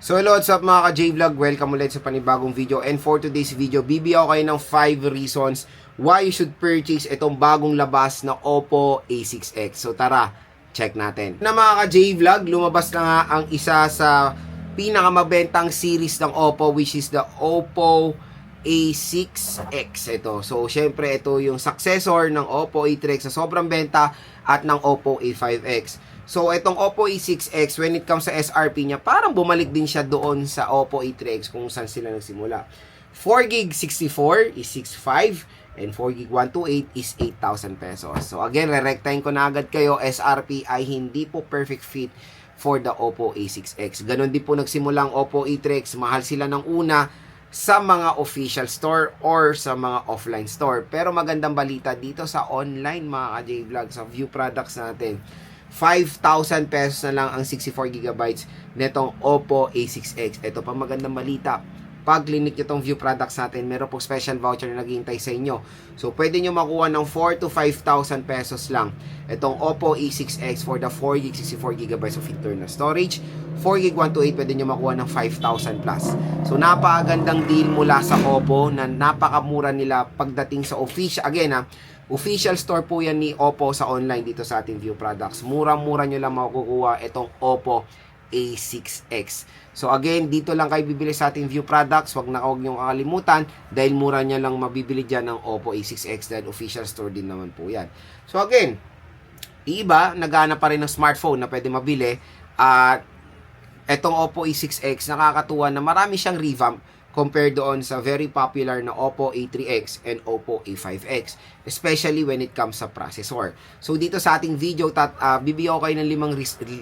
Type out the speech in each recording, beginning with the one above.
So hello, what's up mga ka-J-Vlog? Welcome ulit sa panibagong video. And for today's video, bibigyan ko kayo ng 5 reasons why you should purchase itong bagong labas na Oppo A6X. So tara, check natin. Na mga ka-J-Vlog, lumabas na nga ang isa sa pinakamabentang series ng Oppo, which is the Oppo A6X. Ito. So syempre ito yung successor ng Oppo A3X sa sobrang benta at ng Oppo A5X. So, itong Oppo A6X, when it comes sa SRP niya, parang bumalik din siya doon sa Oppo A3X kung saan sila nagsimula. 4GB 64 is 6,500 and 4GB 128 is 8,000 pesos. So, again, re-rectine ko na agad kayo, SRP ay hindi po perfect fit for the Oppo A6X. Ganon din po nagsimula ang Oppo A3X. Mahal sila ng una sa mga official store or sa mga offline store. Pero magandang balita dito sa online, mga ka-J-Vlog, sa view products natin. 5,000 pesos na lang ang 64GB netong Oppo A6X. Ito pa magandang balita. Pag clinic nyo itong view products natin, meron po special voucher na naghihintay sa inyo. So, pwede nyo makuha ng 4 to 5,000 pesos lang itong Oppo A6X for the 4GB 64GB of internal storage. 4GB 128, pwede nyo makuha ng 5,000 plus. So, napakagandang deal mula sa Oppo na napakamura nila pagdating sa official. Again official store po yan ni Oppo sa online dito sa ating view products. Murang-mura nyo lang makukuha itong Oppo A6X. So again, dito lang kayo bibili sa ating view products. Huwag nyo kakalimutan dahil mura nyo lang mabibili dyan ng Oppo A6X dahil official store din naman po yan. So again, iba, naghahanap pa rin ng smartphone na pwede mabili. At etong Oppo A6X, nakakatuwa na marami siyang revamp compared doon sa very popular na Oppo A3X and Oppo A5X, especially when it comes sa processor. So dito sa ating video, bibigyan ko kayo ng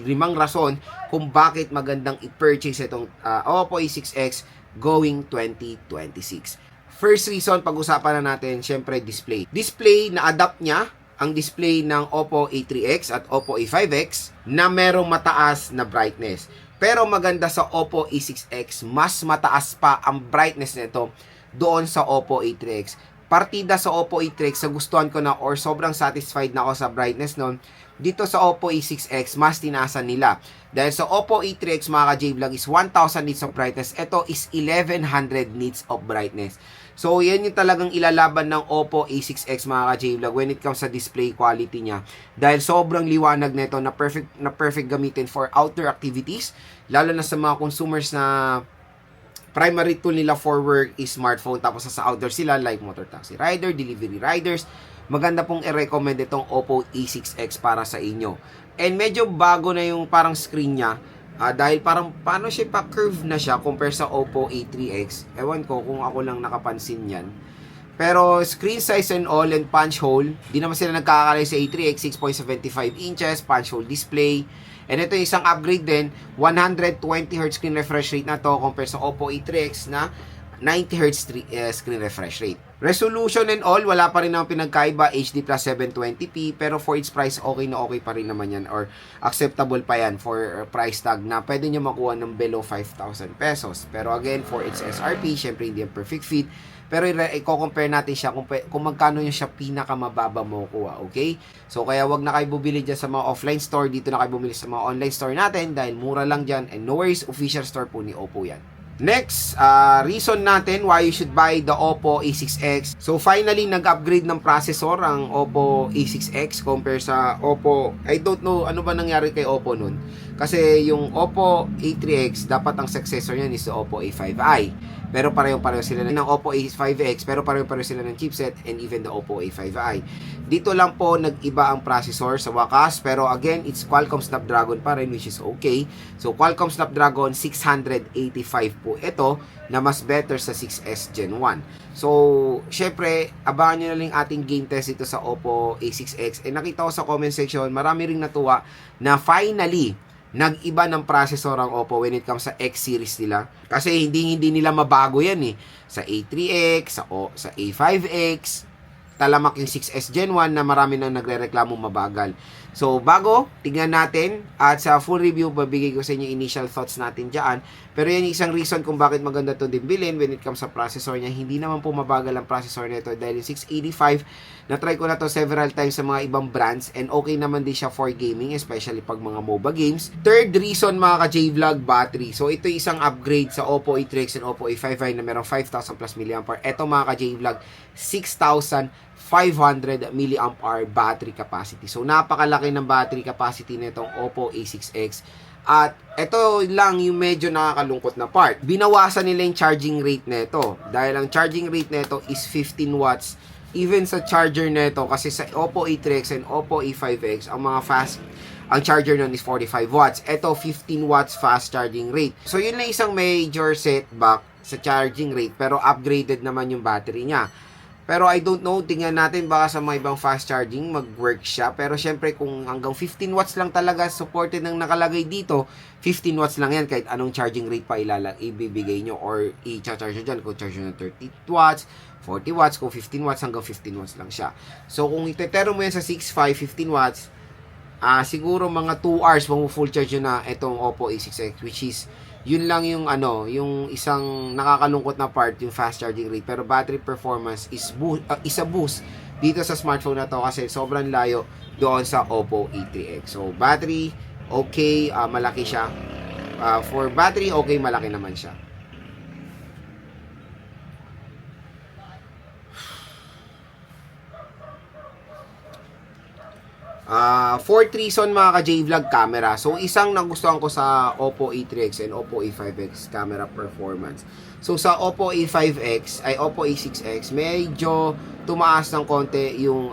limang rason kung bakit magandang i-purchase itong Oppo A6X going 2026. First reason, pag-usapan na natin, syempre display. Display, na-adapt niya ang display ng Oppo A3X at Oppo A5X na merong mataas na brightness. Pero maganda sa Oppo A6X, mas mataas pa ang brightness nito doon sa Oppo A3X. Partida sa Oppo A3X, sa gustuhan ko na or sobrang satisfied na ako sa brightness nun, dito sa Oppo A6X, mas tinasan nila. Dahil sa Oppo A3X, mga ka-J-Vlog, is 1,000 nits of brightness. Ito is 1,100 nits of brightness. So, yan yung talagang ilalaban ng Oppo A6X, mga ka-J-Vlog, when it comes sa display quality niya. Dahil sobrang liwanag nito na perfect gamitin for outdoor activities, lalo na sa mga consumers na primary tool nila for work is smartphone, tapos sa outdoor sila like motor taxi rider, delivery riders. Maganda pong i-recommend itong Oppo A6X para sa inyo. And medyo bago na yung parang screen niya, dahil parang paano siya pa-curve na siya compare sa Oppo A3X. Ewan ko kung ako lang nakapansin yan. Pero screen size and all and punch hole, di naman sila nagkakalay sa A3X, 6.75 inches, punch hole display. And ito yung isang upgrade din, 120Hz screen refresh rate na to compare sa Oppo A3X na 90Hz screen refresh rate. Resolution and all, wala pa rin naman pinagkaiba, HD plus 720p, pero for its price, okay na okay pa rin naman yan, or acceptable pa yan for price tag na pwede nyo makuha ng below 5,000 pesos. Pero again, for its SRP, syempre hindi yung perfect fit, pero i-compare natin siya kung magkano yung siya pinakamababa mo kuha, okay? So, kaya wag na kayo bumili dyan sa mga offline store, dito na kayo bumili sa mga online store natin, dahil mura lang dyan, and no worries, official store po ni Oppo yan. Next, reason natin why you should buy the Oppo A6X. So finally, nag-upgrade ng processor ang Oppo A6X compare sa Oppo. I don't know ano ba nangyari kay Oppo nun. Kasi yung Oppo A3X, dapat ang successor niyan is the Oppo A5i. Pero pareho-pareho sila ng Oppo A5X, pero pareho-pareho sila ng chipset and even the Oppo A5i. Dito lang po nag-iba ang processor sa wakas, pero again, it's Qualcomm Snapdragon pa rin, which is okay. So Qualcomm Snapdragon 685 po ito na mas better sa 6S Gen 1. So, syempre, abangan nyo na lang ating game test ito sa Oppo A6X. And nakita ko sa comment section, marami ring natuwa na finally, nag-iba ng processor ang Oppo when it comes sa X series nila. Kasi hindi nila mabago yan eh. Sa A3X, sa A5X, talamak yung 6S Gen 1 na marami nang nagrereklamo mabagal. So, bago, tignan natin at sa full review, babigay ko sa inyo initial thoughts natin dyan. Pero yan yung isang reason kung bakit maganda to din bilhin when it comes sa processor niya. Hindi naman po mabagal ang processor nito dahil yung 685, na-try ko na to several times sa mga ibang brands and okay naman din siya for gaming, especially pag mga MOBA games. Third reason mga ka-J-Vlog, battery. So, ito isang upgrade sa Oppo A3X and Oppo A55 na merong 5,000 plus mAh. Ito mga ka-J-Vlog, 6,500 mAh battery capacity. So, napakalaki ng battery capacity nitong Oppo A6X. At ito lang yung medyo nakakalungkot na part. Binawasan nila yung charging rate nito. Dahil ang charging rate nito is 15 watts. Even sa charger nito, kasi sa Oppo A3X and Oppo A5X, ang charger nun is 45 watts. Ito, 15 watts fast charging rate. So, yun lang isang major setback sa charging rate. Pero upgraded naman yung battery niya. Pero I don't know, tingnan natin baka sa mga ibang fast charging mag-work siya. Pero syempre kung hanggang 15 watts lang talaga supported ng nakalagay dito, 15 watts lang yan kahit anong charging rate pa ibibigay nyo or i-charge nyo dyan. Kung charge nyo ng 30 watts, 40 watts, kung 15 watts hanggang 15 watts lang siya. So kung itetero mo yan sa 6.5, 15 watts, siguro mga 2 hours full charge nyo na itong Oppo A6X, which is yun lang yung yung isang nakakalungkot na part, yung fast charging rate. Pero battery performance is a boost dito sa smartphone na to kasi sobrang layo doon sa Oppo A3X. So battery okay, malaki siya. For battery okay, malaki naman siya. Fourth reason mga ka-J-Vlog, camera. So, isang nagustuhan ko sa Oppo A3X and Oppo A5X camera performance. So, sa Oppo A5X, ay Oppo A6X, medyo tumaas ng konti yung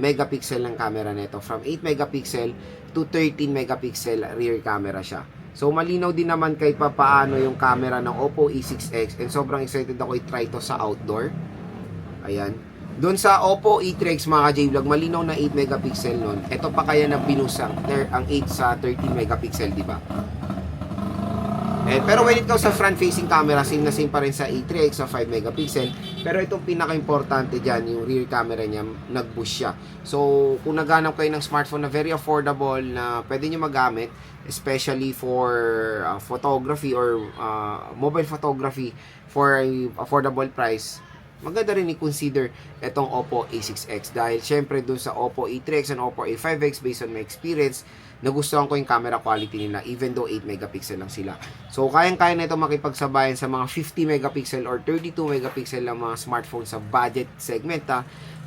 megapixel ng camera nito. From 8 megapixel to 13 megapixel rear camera siya. So, malinaw din naman kahit pa paano yung camera ng Oppo A6X and sobrang excited ako i-try to sa outdoor. Ayan. Doon sa Oppo A3X mga ka-J-Vlog, malinaw na 8 megapixel nun. Ito pa kaya na binusang ang 8 sa 13 megapixel, di ba? Pero when it comes sa front-facing camera, same na same pa rin sa A3X sa 5 megapixel. Pero itong pinaka-importante dyan, yung rear camera niya, nag-boost siya. So, kung naghanap kayo ng smartphone na very affordable na pwede nyo magamit, especially for photography or mobile photography for affordable price, maganda rin i-consider itong Oppo A6X dahil syempre dun sa Oppo A3X and Oppo A5X, based on my experience, nagustuhan ko yung camera quality nila even though 8 megapixel lang sila. So kayang-kaya na ito makipagsabayan sa mga 50 megapixel or 32 megapixel lang mga smartphone sa budget segment.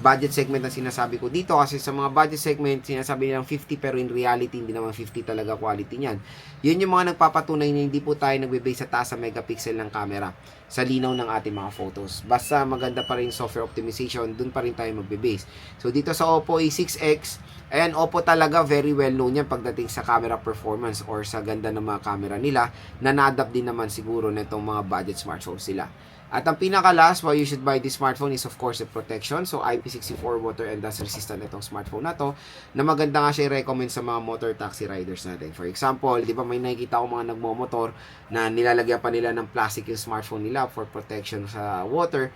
Budget segment na sinasabi ko dito kasi sa mga budget segment sinasabi nilang 50 pero in reality hindi naman 50 talaga quality niyan. Yun yung mga nagpapatunay na hindi po tayo nagbe-base sa taas sa megapixel ng camera sa linaw ng ating mga photos. Basta maganda pa rin software optimization, dun pa rin tayo magbe-base. So dito sa Oppo A6X, ayan, Oppo talaga very well known yan pagdating sa camera performance or sa ganda ng mga camera nila na na-adapt din naman siguro nitong mga budget smartphones sila. At ang pinaka-last why you should buy this smartphone is of course the protection. So IP64 water and dust resistant itong smartphone na to, na maganda nga siya i-recommend sa mga motor taxi riders natin. For example, di ba may nakikita ko mga nagmomotor na nilalagyan pa nila ng plastic yung smartphone nila for protection sa water.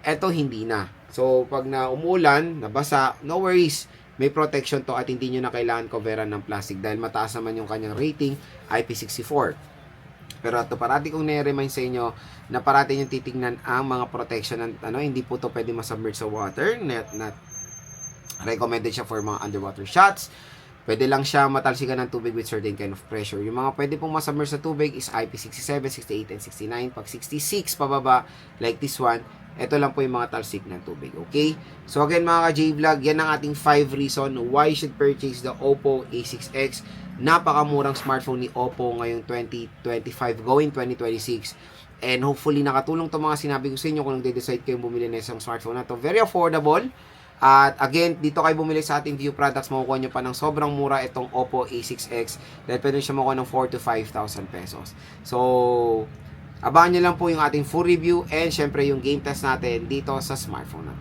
Eto hindi na. So pag na umulan, nabasa, no worries, may protection to at hindi nyo na kailangan coveran ng plastic dahil mataas naman yung kanyang rating, IP64. Pero ito, parati kong nai-remind sa inyo na parati nyo titignan ang mga protection ng hindi po to pwede masubmerge sa water. Not recommended siya for mga underwater shots. Pwede lang siya matalsikan ng tubig with certain kind of pressure. Yung mga pwede pong masubmerge sa tubig is IP67, 68, and 69. Pag 66 pababa, like this one, ito lang po yung mga talsik ng tubig. Okay? So again mga ka-J-Vlog, yan ang ating 5 reason why you should purchase the Oppo A6X. Napakamurang smartphone ni Oppo ngayong 2025 going 2026. And hopefully nakatulong to mga sinabi ko sa inyo kung nagde-decide kayong bumili na isang smartphone na to. Very affordable. At again, dito kayo bumili sa ating View Products, makukuha nyo pa ng sobrang mura itong Oppo A6X dahil pwede siya makuha ng 4 to 5,000 pesos. So, abangan nyo lang po yung ating full review and syempre yung game test natin dito sa smartphone natin.